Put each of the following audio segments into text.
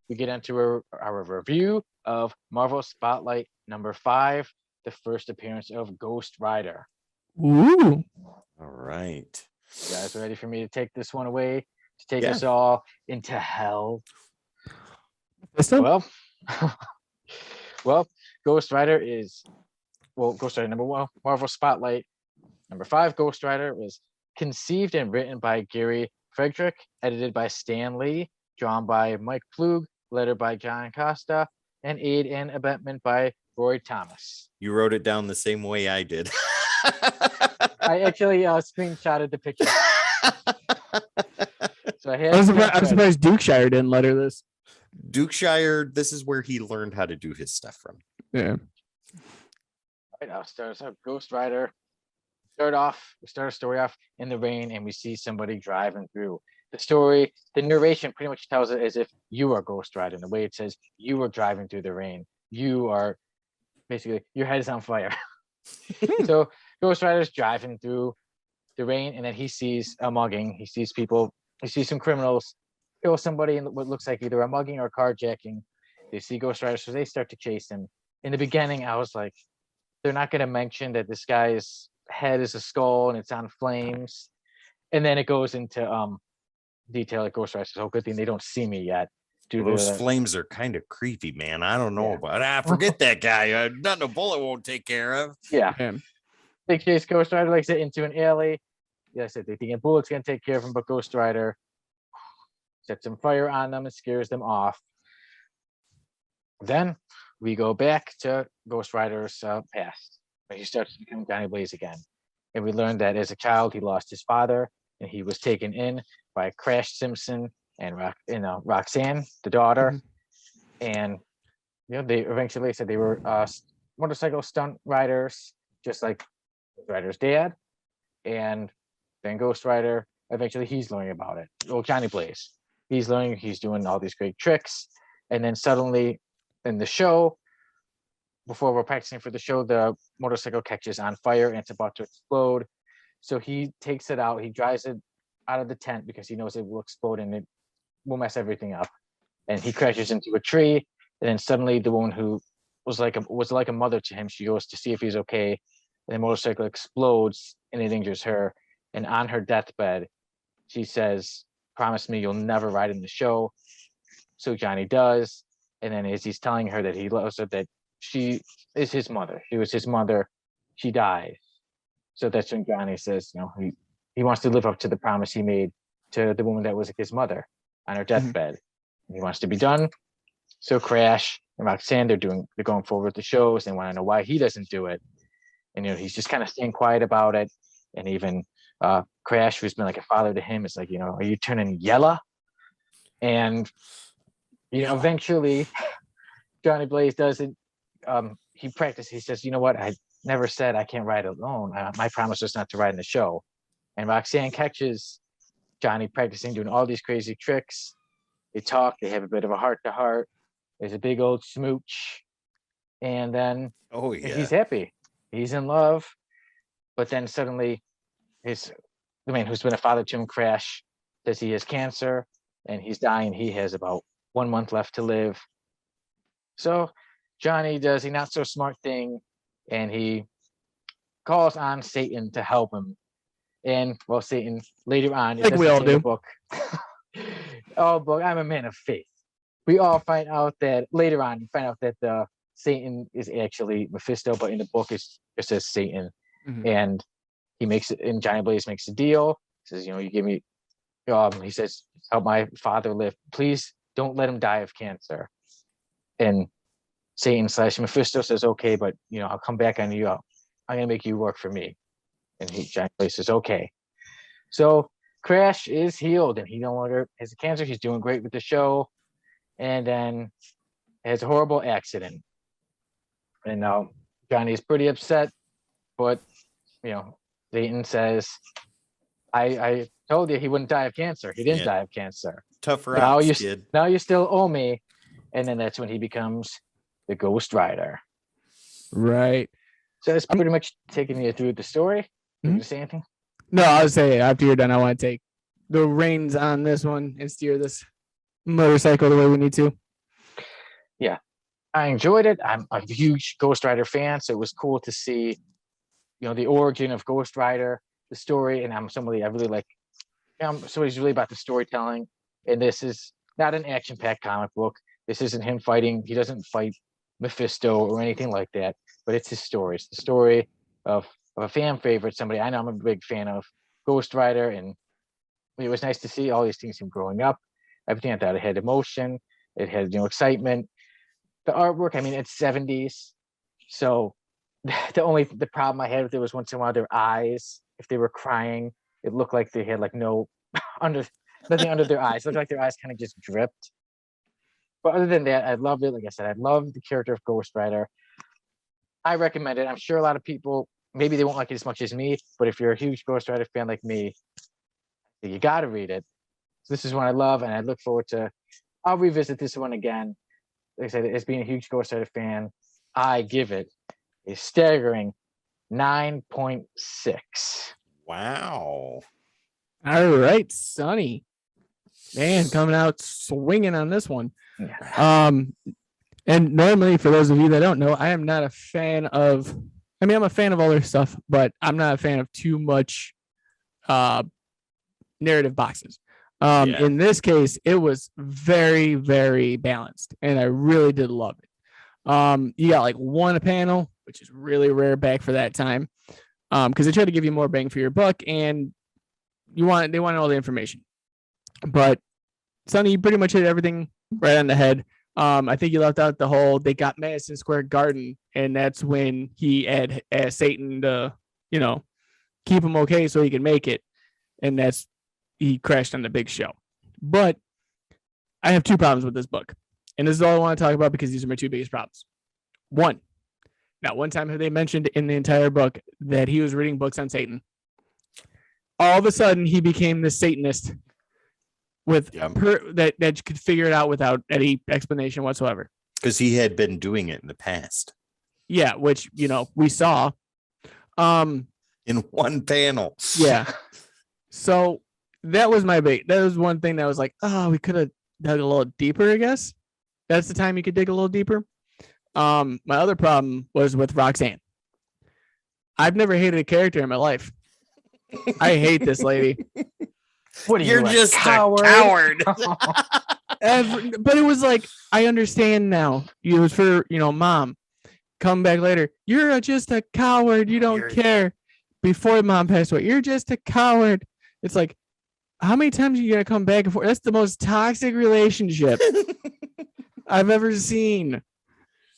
we get into our review of Marvel Spotlight number 5, the first appearance of Ghost Rider. Ooh. All right. You guys ready for me to take this one away? To take Yeah. us all into hell? Pistol? Well, well, Ghost Rider Ghost Rider number 1, Marvel Spotlight number 5, Ghost Rider was conceived and written by Gary Frederick, edited by Stan Lee, drawn by Mike Flug, lettered by John Costa, and aid and abetment by Roy Thomas. You wrote it down the same way I did. I actually screenshotted the picture. So I'm surprised Dukeshire didn't letter this. Dukeshire, this is where he learned how to do his stuff from. Yeah. Right now, so Ghost Rider. We start a story off in the rain, and we see somebody driving through. The narration pretty much tells it as if you are Ghost Rider. And the way it says you are driving through the rain, you are basically, your head is on fire. So Ghost Rider's driving through the rain, and then he sees a mugging. He sees some criminals kill somebody in what looks like either a mugging or carjacking. They see Ghost Rider, so they start to chase him. In the beginning, I was like, they're not going to mention that this guy's head is a skull and it's on flames. And then it goes into detail that Ghost Rider says, oh, good thing they don't see me yet. Those flames are kind of creepy, man. I don't know about forget that guy. Nothing a bullet won't take care of. Yeah. They chase Ghost Rider like it into an alley. Yeah, I said they think a bullet's gonna take care of him, but Ghost Rider sets some fire on them and scares them off. Then we go back to Ghost Rider's past, when he starts to become Johnny Blaze again. And we learned that as a child, he lost his father, and he was taken in by Crash Simpson and Roxanne, the daughter. And they eventually said they were motorcycle stunt riders, just like Ghost Rider's dad. And then Ghost Rider, eventually he's learning about it. Well, Johnny Blaze, he's learning, he's doing all these great tricks. And then suddenly in the show, before we're practicing for the show, the motorcycle catches on fire and it's about to explode. So he takes it out, he drives it out of the tent because he knows it will explode and it will mess everything up. And he crashes into a tree. And then suddenly the woman who was like a mother to him, she goes to see if he's okay. And the motorcycle explodes and it injures her. And on her deathbed, she says, promise me you'll never ride in the show. So Johnny does. And then as he's telling her that he loves her, that she is his mother. She was his mother. She dies. So that's when Johnny says, he wants to live up to the promise he made to the woman that was his mother on her deathbed. He wants to be done. So Crash and Roxanne, they're going forward with the shows. They want to know why he doesn't do it. And he's just kind of staying quiet about it. And even Crash, who's been like a father to him, is like, are you turning yellow? And eventually Johnny Blaze does it. He practices. He says, you know what? I never said I can't ride alone. My promise was not to ride in the show. And Roxanne catches Johnny practicing, doing all these crazy tricks. They talk. They have a bit of a heart-to-heart. There's a big old smooch. And then he's happy. He's in love. But then suddenly the man who's been a father to him, Crash, says he has cancer and he's dying. He has about 1 month left to live. So Johnny does a not so smart thing and he calls on Satan to help him. And Satan later on, like we all do. Book. But I'm a man of faith. We all find out that later on, you find out that Satan is actually Mephisto, but in the book it says Satan. And he makes it, and Johnny Blaze makes a deal. He says, you give me, he says, help my father live. Please don't let him die of cancer. And Satan / Mephisto says, okay, but I'll come back on you. I'm gonna make you work for me. And Johnny Blaze says, okay. So Crash is healed and he no longer has a cancer. He's doing great with the show. And then has a horrible accident. And now Johnny is pretty upset, but Satan says, I told you he wouldn't die of cancer. He didn't die of cancer. Tough rocks, kid. Now you still owe me. And then that's when he becomes the Ghost Rider. Right. So that's pretty much taking you through the story. Did you say anything? No, I would say after you're done, I want to take the reins on this one and steer this motorcycle the way we need to. I enjoyed it. I'm a huge Ghost Rider fan, so it was cool to see, the origin of Ghost Rider, the story, and I'm somebody I really like. I'm somebody who's really about the storytelling, and this is not an action-packed comic book. This isn't him fighting. He doesn't fight Mephisto or anything like that, but it's his story. It's the story of a fan favorite, somebody I know I'm a big fan of, Ghost Rider, and it was nice to see all these things him growing up. Everything I thought it had emotion, it had excitement. The artwork, I mean, it's 70s, so the problem I had with it was once in a while their eyes, if they were crying, it looked like they had like no under nothing under their eyes. It looked like their eyes kind of just dripped. But other than that, I loved it. Like I said, I love the character of Ghost Rider. I recommend it. I'm sure a lot of people maybe they won't like it as much as me, but if you're a huge Ghost Rider fan like me, you got to read it. This is one I love, and I look forward to. I'll revisit this one again. Like I said, as being a huge Ghost Rider fan, I give it a staggering 9.6. Wow. All right, Sonny. Man, coming out swinging on this one. Yeah. And normally, for those of you that don't know, I am not a fan of. I mean, I'm a fan of all their stuff, but I'm not a fan of too much narrative boxes. In this case, it was very, very balanced, and I really did love it. You got like one a panel, which is really rare back for that time, because they try to give you more bang for your buck, and they wanted all the information. But Sonny, you pretty much hit everything right on the head. I think you left out the whole they got Madison Square Garden, and that's when he had asked Satan to, keep him okay so he can make it, and he crashed on the big show. But I have two problems with this book, and this is all I want to talk about because these are my two biggest problems. One, not one time have they mentioned in the entire book that he was reading books on Satan. All of a sudden, he became the Satanist with that could figure it out without any explanation whatsoever. Because he had been doing it in the past. Yeah, which we saw. In one panel. Yeah. So that was that was one thing that was like, oh, we could have dug a little deeper, I guess. That's the time you could dig a little deeper. My other problem was with Roxanne. I've never hated a character in my life. I hate this lady. What are You're you, just a coward? But it was like, I understand now. It was for, mom. Come back later. You're just a coward. You don't care. Before mom passed away, you're just a coward. It's like, how many times are you going to come back and forth? That's the most toxic relationship I've ever seen.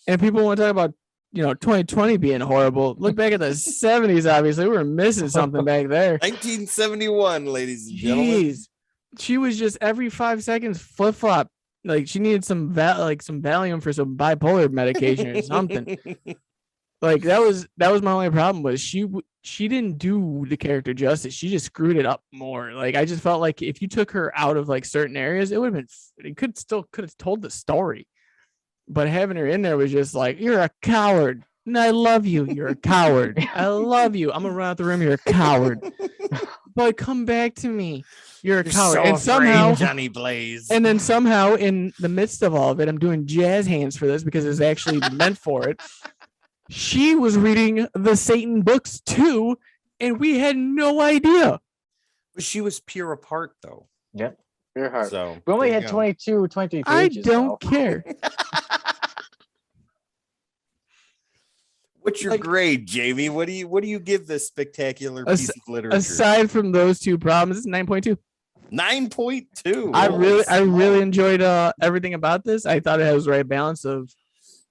And people want to talk about, 2020 being horrible. Look back at the 70s, obviously. We were missing something back there. 1971, ladies and gentlemen. Jeez. She was just every 5 seconds flip-flop. Like she needed some Valium for some bipolar medication or something. Like that was my only problem was she didn't do the character justice. She just screwed it up more. Like I just felt like if you took her out of like certain areas, it would have been. It could have told the story. But having her in there was just like, you're a coward. And I love you. You're a coward. I love you. I'm going to run out the room. You're a coward. But come back to me. You're a coward. So and somehow, Johnny Blaze. And then somehow in the midst of all of it, I'm doing jazz hands for this because it's actually meant for it. She was reading the Satan books too. And we had no idea. But she was pure apart though. Yep. Pure heart. So we only had 23 pages. I don't care. What's your grade, Jamie? What do you give this spectacular piece of literature? Aside from those two problems, it's 9.2. 9.2. I really enjoyed everything about this. I thought it was the right balance of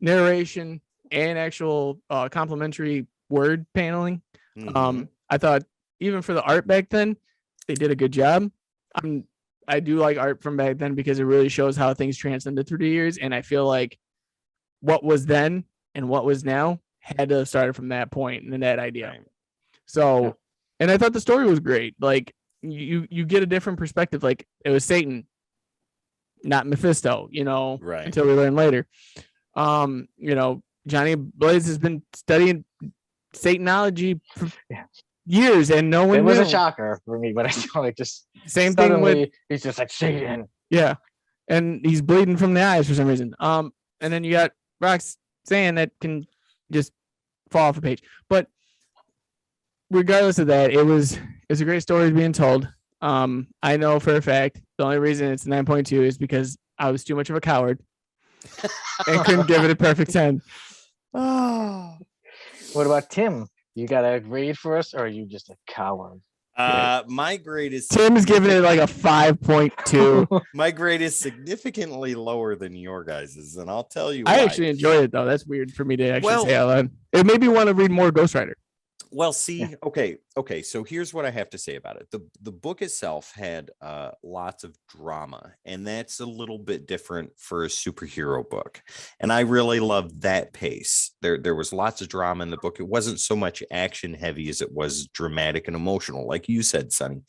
narration and actual complimentary word paneling. Mm-hmm. I thought even for the art back then, they did a good job. I do like art from back then because it really shows how things transcended through the years. And I feel like what was then and what was now had to have started from that point and that idea. Right. So, and I thought the story was great. Like you get a different perspective. Like it was Satan, not Mephisto, right. Until we learn later. Johnny Blaze has been studying Satanology for years and no one It was knew. A shocker for me, but I feel like just same thing with he's just like Satan. Yeah. And he's bleeding from the eyes for some reason. And and then you got Roxanne that can just fall off a page. But regardless of that, it's a great story being told. I know for a fact the only reason it's 9.2 is because I was too much of a coward and couldn't give it a perfect 10. Oh. What about Tim? You got a grade for us, or are you just a coward? My grade is Tim's giving it like a 5.2. My grade is significantly lower than your guys's, and I'll tell you I why. actually enjoyed it though. That's weird for me to actually say out loud. It made me want to read more Ghost Rider. Well, see, okay. So here's what I have to say about it. The book itself had lots of drama, and that's a little bit different for a superhero book. And I really loved that pace. There was lots of drama in the book. It wasn't so much action heavy as it was dramatic and emotional, like you said, Sonny.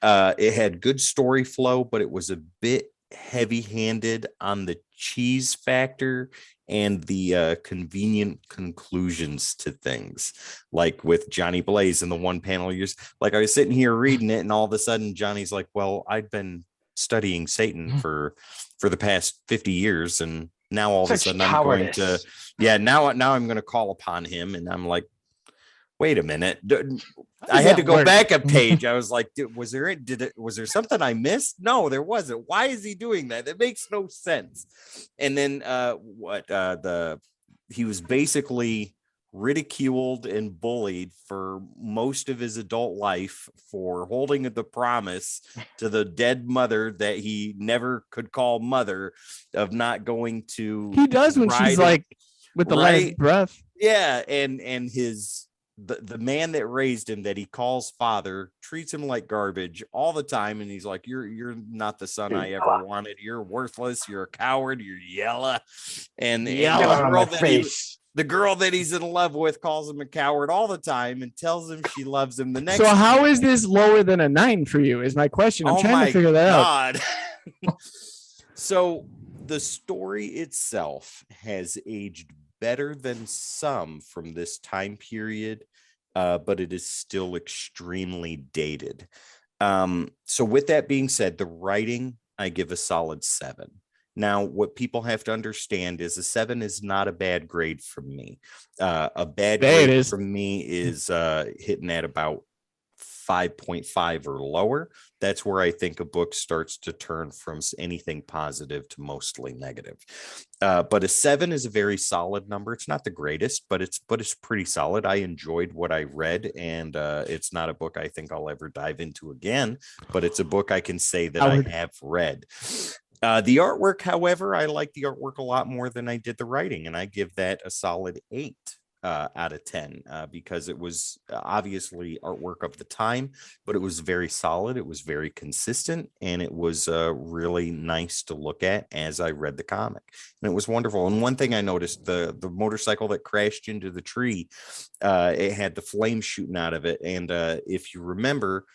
It had good story flow, but it was a bit heavy-handed on the cheese factor and the convenient conclusions to things, like with Johnny Blaze in the one panel. Like I was sitting here reading it, and all of a sudden Johnny's like, well, I've been studying Satan for the past 50 years, and now all of a sudden I'm going to now I'm going to call upon him. And I'm like, wait a minute. I had to go back a page. I was like, was there something I missed? No, there wasn't. Why is he doing that? It makes no sense. And then he was basically ridiculed and bullied for most of his adult life for holding the promise to the dead mother that he never could call mother, of not going to. He does when she's like with the last breath. Yeah, and his. The man that raised him, that he calls father, treats him like garbage all the time, and he's like, you're not the son I ever wanted. You're worthless. You're a coward. You're yellow. And the girl that he's in love with calls him a coward all the time and tells him she loves him the next. So how is this lower than a 9 for you? Is my question. I'm trying to figure that out. So the story itself has aged better than some from this time period, but it is still extremely dated. So with that being said, the writing, I give a solid 7. Now, what people have to understand is a 7 is not a bad grade from me. A bad grade from me is hitting at about 5.5 or lower. That's where I think a book starts to turn from anything positive to mostly negative. But a 7 is a very solid number. It's not the greatest, but it's pretty solid. I enjoyed what I read, and it's not a book I think I'll ever dive into again, but it's a book I can say that I have read. The artwork, however, I like the artwork a lot more than I did the writing, and I give that a solid 8. Out of 10, because it was obviously artwork of the time, but it was very solid. It was very consistent, and it was really nice to look at as I read the comic, and it was wonderful. And one thing I noticed, the motorcycle that crashed into the tree, it had the flames shooting out of it. And if you remember,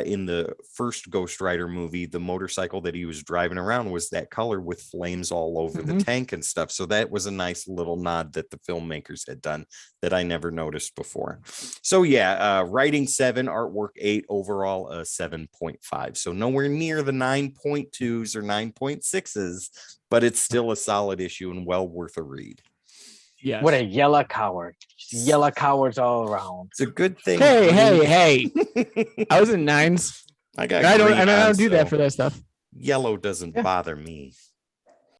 in the first Ghost Rider movie, the motorcycle that he was driving around was that color with flames all over the tank and stuff. So that was a nice little nod that the filmmakers had done that I never noticed before. So yeah, writing 7, artwork 8, overall 7.5. So nowhere near the 9.2s or 9.6s, but it's still a solid issue and well worth a read. Yes. What a yellow coward. Yellow cowards all around. It's a good thing. Hey. I was in 9s. I don't do that for that stuff. Yellow doesn't bother me.